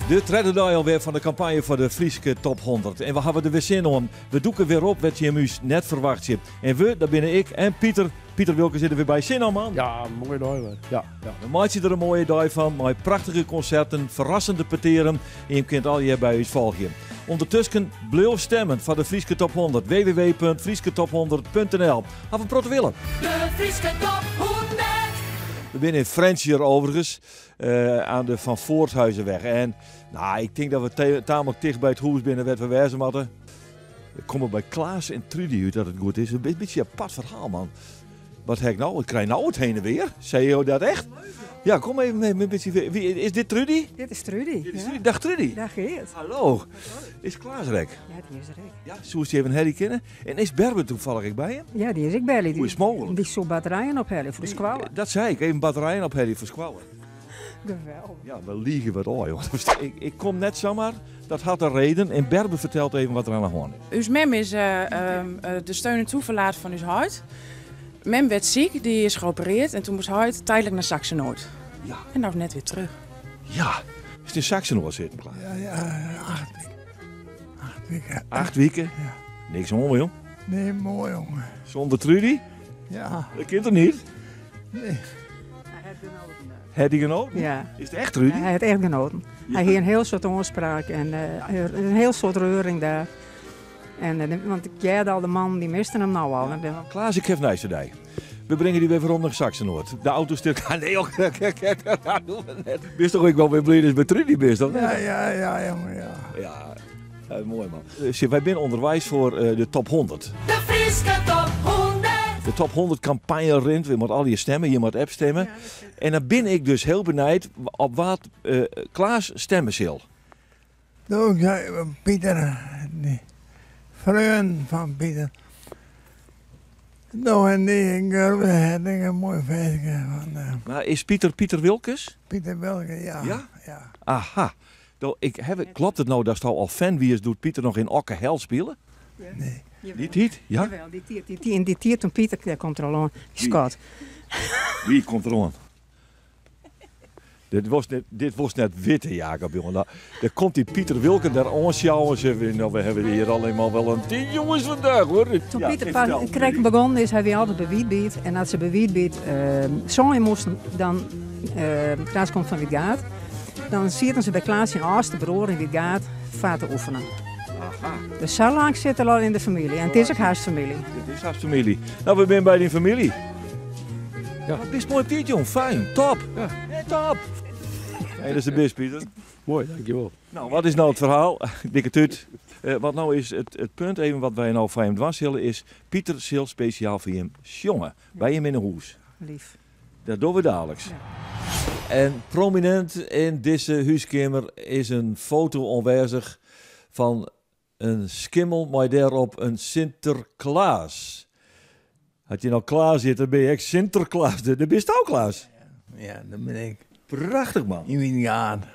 De derde dag alweer van de campagne voor de Friese Top 100. En we hebben er weer zin om. We doeken weer op wat je muus net verwacht je. En we, daar binnen ik en Pieter. Pieter Wilkens zit er weer bij. Zin al, man? Ja, mooi dag weer. Ja. Dan maak je er een mooie dag van. Met prachtige concerten, verrassende peteren. En je kunt al hier bij u volgen. Ondertussen blijf stemmen voor de Friese Top 100. www.friesketop100.nl. Have een protte willen. De Friese Top 100. We zijn in Frenchier overigens, aan de Van Voorthuizenweg. En nou, ik denk dat we tamelijk dicht bij het huis binnen wat we wijzen hadden. We komen bij Klaas en Trudy uit dat het goed is. Een beetje een apart verhaal, man. Wat heb ik nou? Ik krijg nou het heen en weer. Zei je dat echt? Ja, kom even mee. Een beetje. Is dit Trudy? Dit is Trudy. Ja. Dag Trudy. Dag Geert. Hallo. Is Klaas rek? Ja, die is er ook. Ja, zo is die even Harry kennen. En is Berber toevallig ik bij hem? Ja, die is ik bij. Hoe is het mogelijk? Die zo batterijen ophellen voor de squallen. Dat zei ik. Even batterijen op Harry voor squallen. Geweldig. Ja, we liegen wat ooit, joh. Ik kom net zomaar, dat had een reden. En Berbe vertelt even wat er aan de hand is. Uw mem is de steun en toeverlaat van uw hart. Mem werd ziek, die is geopereerd en toen moest hart tijdelijk naar Saxe-Noord. Ja. En nou is net weer terug. Ja, is het in Saxe-Noord zitten? Ja, 8 weken. 8 weken. 8 weken? Ja. Niks om, joh. Nee, mooi jongen. Zonder Trudy? Ja. Dat kind er niet. Nee. Heb je genoten? Ja. Is het echt Trudy? Hij heeft echt genoten. Hij heeft een heel soort oorspraak en een heel soort reuring daar. En, want ik jij al de man, die miste hem nou al. Ja. Klaas, ik heb nice today. We brengen die weer rond naar Saxe-Noord. De auto stuk. Nee, joh. Dat doen we net. Wist toch ik wel weer blij dat je bij Trudy bent, of? Ja, jongen, ja. Ja, mooi man. Wij zijn onderwijs voor de top 100. De Friese Top 100. De top 100 campagne rint. We moeten al je stemmen, je moet app stemmen. Ja, en dan ben ik dus heel benieuwd op wat Klaas stemmen zal. Toen zei Pieter, die vriend van Pieter. Nou, en die girl had een mooi feestje van Maar is Pieter Wilkens? Pieter Wilke, ja. Ja? Ja. Aha. Nou, klopt het nou dat al fan wie is, doet Pieter nog in Okke Hel spelen? Nee. Niet? Ja? Jawel, die tiert toen Pieter, daar komt er al aan. Scott. Wie komt er aan? Dit was net witte, Jacob, jongen. Nou, daar komt die Pieter Wilken daar aanschouwen. Nou, we hebben hier alleen wel een 10 jongens vandaag, hoor. Toen Ja, Pieter Krek begon is, hij weer altijd bewietbied. En als ze bewietbied zongen moesten, dan Klaas komt van Wietgaard. Dan zitten ze bij Klaas in Oost, de broer in Wietgaard, vaart te oefenen. Aha. Dus zo lang zit er al in de familie. En het is ook huisfamilie. Dit is haar familie. Nou, we zijn bij die familie. Ja. Wat is mooi Piet, jong. Fijn. Top. Ja. Top. Hey, dat is de best, Pieter. Mooi, dankjewel. Nou, wat is nou het verhaal? Dikke tut. Wat nou is het punt even wat wij nou van hem dwars willen is... Pieter zal speciaal voor hem jongen. Bij hem in een hoes. Lief. Dat doen we dadelijk. Ja. En prominent in deze huiskamer is een foto aanwezig van een skimmel, maar daarop een Sinterklaas. Had je nou klaar zitten, ben je echt Sinterklaas. Dat ben je ook, Klaas. Ja, dat ben ik. Prachtig, man. In Wietgaard.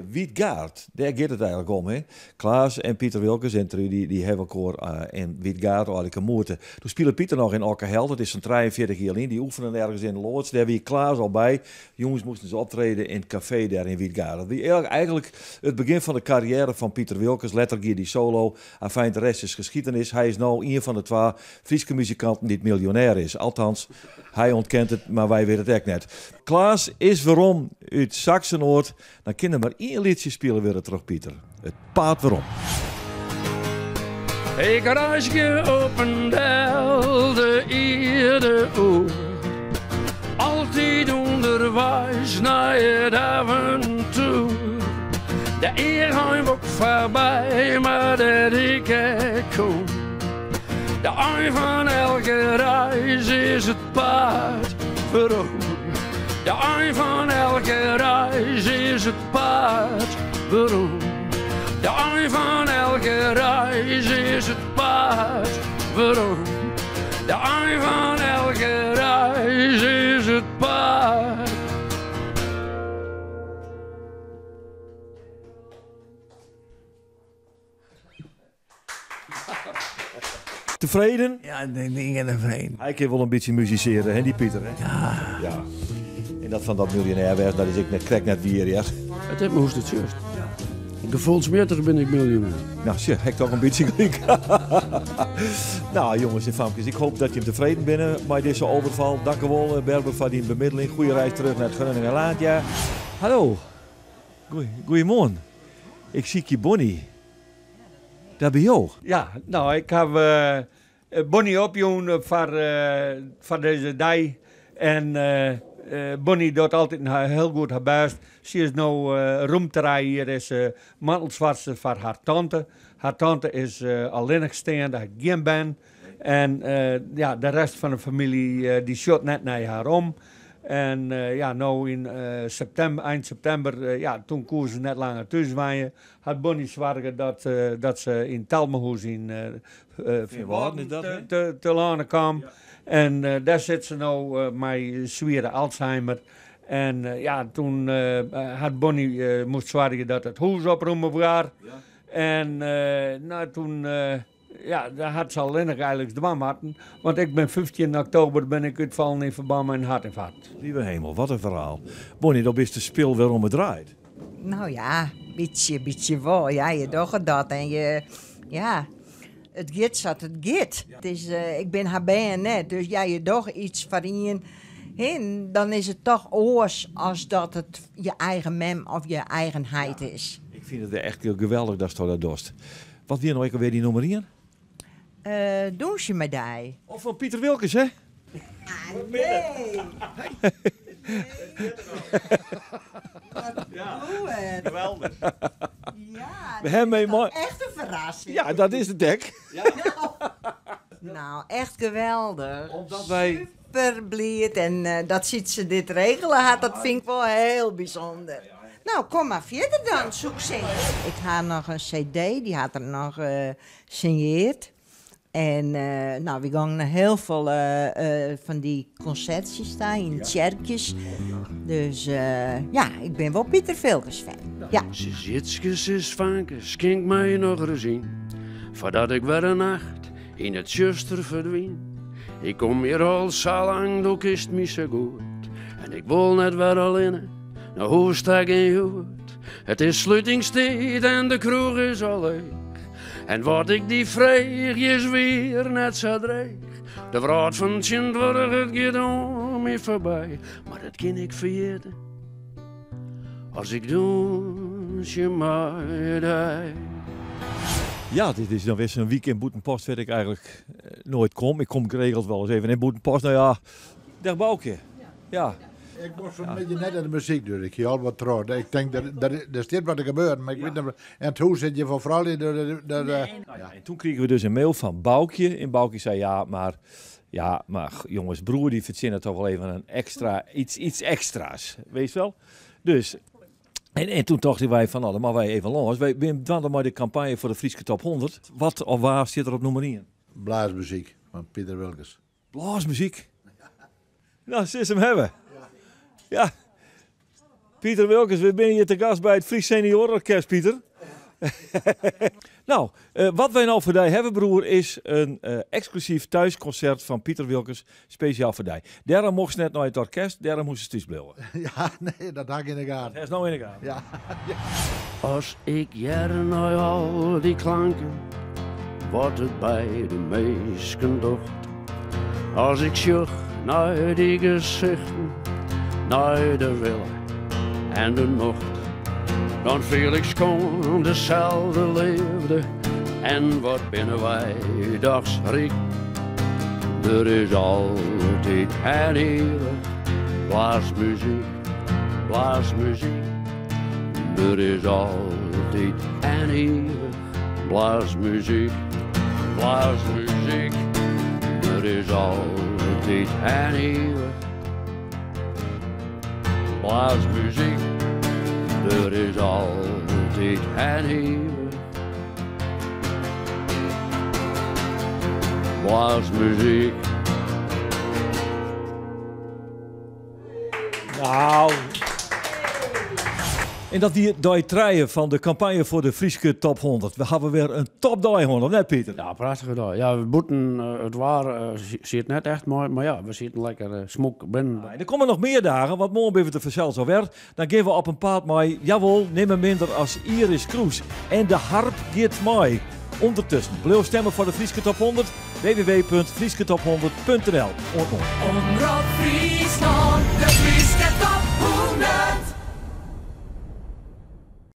Wietgaard, daar gaat het eigenlijk om, hè? Klaas en Pieter Wilkens en Trudy, die hebben elkaar in Wietgaard eigenlijk een moeite. Toen speelde Pieter nog in Okkerhel, dat is zo'n 43 jaar in. Die oefenen ergens in de loods, daar wie Klaas al bij. Jongens moesten ze optreden in het café daar in Wietgaard. Dat was eigenlijk het begin van de carrière van Pieter Wilkens. Letterlijk die solo. Afijn, de rest is geschiedenis. Hij is nou een van de 2 Friese muzikanten die het miljonair is. Althans, hij ontkent het, maar wij weten het echt net. Klaas is waarom uit Saxe-Noord. Dan kunnen we maar 1 liedje spelen weer terug, Pieter. Het paard waarom. Ik reis je op een del de ierde oer. Altijd onderwijs naar het avontuur. De eer gaat ook voorbij, maar dat ik er kom. De eind van elke reis is het paard waarom. De eind van elke reis is het paard waarom. De eind van elke reis is het paard waarom. De eind van elke reis is het paard. Tevreden? Ja, ik denk een vreemd. Hij kan wel een beetje musiceren, hè, die Pieter, hè? Ja. Ja. En dat van dat miljonair werd, dat is ik net, krijg net weer, ja. Het heeft me hoest het juist. Gevoelsmatig ben ik miljonair. Nou, zie, heb ik toch een beetje gelijk. Nou, jongens en famkes, ik hoop dat je tevreden bent bij deze overval. Dank u wel, Berber, voor die bemiddeling. Goeie reis terug naar het Groningen ja. Hallo. Goedemorgen. Ik zie je Bonnie. Daar ben je. Ja, nou, ik heb Bonnie opgehouden voor deze dag. En Bonnie doet altijd heel goed haar best. Ze is nu roemterij hier, is mantelswartste voor haar tante. Haar tante is alleenstaande, haar geen ben. En ja, de rest van de familie die shot net naar haar om. En ja, nou in eind september, ja, toen koos ze net langer thuis waren, had Bonnie zorgen dat ze in Telmehoes in te landen kwam. Ja. En daar zit ze nou met zware Alzheimer. En ja, toen had Bonnie moest zorgen dat het huis opruimen werd. Ja. En nou, toen... ja, daar had ze alleen nog eigenlijk dwam hadden. Want ik ben 15 oktober ben ik uitvallen in verband met een hartinfarct. Lieve hemel, wat een verhaal. Bonnie, dat is de spil waarom het draait. Nou ja, beetje wel. Ja, je doet dat en je... Ja, het gaat zoals het gaat. Ja. Het is, ik ben haar bijna net, dus ja, je doet iets voor iemand. En dan is het toch oors als dat het je eigen mem of je eigenheid is. Ik vind het echt heel geweldig dat je dat doet. Wat weer nou weer die nummer hier? Douchemedaille. Of van Pieter Wilkes, hè? Ah, nee. Ja, geweldig. Ja, we hebben is mooi. Echt een verrassing. Ja, dat is het dek. Ja. Nou, echt geweldig. Omdat wij... Super blij en dat ziet ze dit regelen had, dat vind ik wel heel bijzonder. Nou, kom maar verder dan, succes. Ik had nog een cd, die had er nog signeerd. En nou, we gaan naar heel veel van die concertjes staan in kerkjes. Dus ja, ik ben wel Pieter Vilkes fan. Ja. Sis Jitskes is vankes, kink mij nog eens zien. Voordat ik weer een nacht in het zuster verdween. Ik kom hier al zo lang, doe kist me zo goed. En ik wil net weer alleen, naar hoofdstak en jood. Het is sluitingstijd en de kroeg is al leeg. En wat ik die vreeg is weer net zo dreig. De vraag van Tjindworg, het gaat om me voorbij. Maar dat kan ik vergeten, als ik je mij die. Ja, dit is dan weer zo'n week in Boetenpost waar ik eigenlijk nooit kom. Ik kom geregeld wel eens even in Boetenpost. Nou ja, daar Boukje. Ja. Ik was een beetje net aan de muziek, dus ik al wat trouw. Ik denk dat er staat wat er gebeurt, maar ik weet niet. En het huis zit je van vooral in de. Ja, en toen kregen we dus een mail van Boukje. En Boukje zei ja, maar jongens, broer die verzinnen toch wel even een extra, iets extra's. Weet je wel? Dus. En toen dachten wij van, nou, dan maar wij even los. Wij doen maar de campagne voor de Frieske Top 100. Wat of waar zit er op nummer 1? Blaasmuziek van Pieter Wilkes. Blaasmuziek? Nou, ze hem hebben. Ja. Pieter Wilkes, we zijn hier te gast bij het Fries Seniorenorkest, Pieter. Nou, wat wij nou voor jou hebben, broer, is een exclusief thuisconcert van Pieter Wilkes, speciaal voor jou. Daarom mocht ze net naar het orkest, daarom moest ze thuis blijven. Ja, nee, dat had ik in de gaten. Dat is nou in de gaten. Ja. Als ik jaren naar al die klanken, wordt het bij de meesten docht. Als ik sjoeg naar die gezichten, naar de willen en de nacht. Dan viel ik schoon dezelfde leefde en wat binnen wij dags riek. Er is altijd en eeuwig blaasmuziek, blaasmuziek. Er is altijd en eeuwig blaasmuziek, blaasmuziek. Er is altijd en eeuwig blaasmuziek. Er is altijd en eeuwig blaasmuziek. Nou, En dat die dag 3 van de campagne voor de Frieske Top 100. We hebben weer een topdag gewonnen, net Pieter? Ja, prachtig dag. Ja, we boeten het waar, ziet net echt mooi, maar ja, we zitten lekker smok binnen. En er komen nog meer dagen, want morgen ben we te verzeld zo werd. Dan gaan we op een paard mee, jawel, nimmer minder als Iris Kroes. En de harp gaat mee. Ondertussen, blijf stemmen voor de Frieske Top 100. www.friesketop100.nl. Omroep Friesland.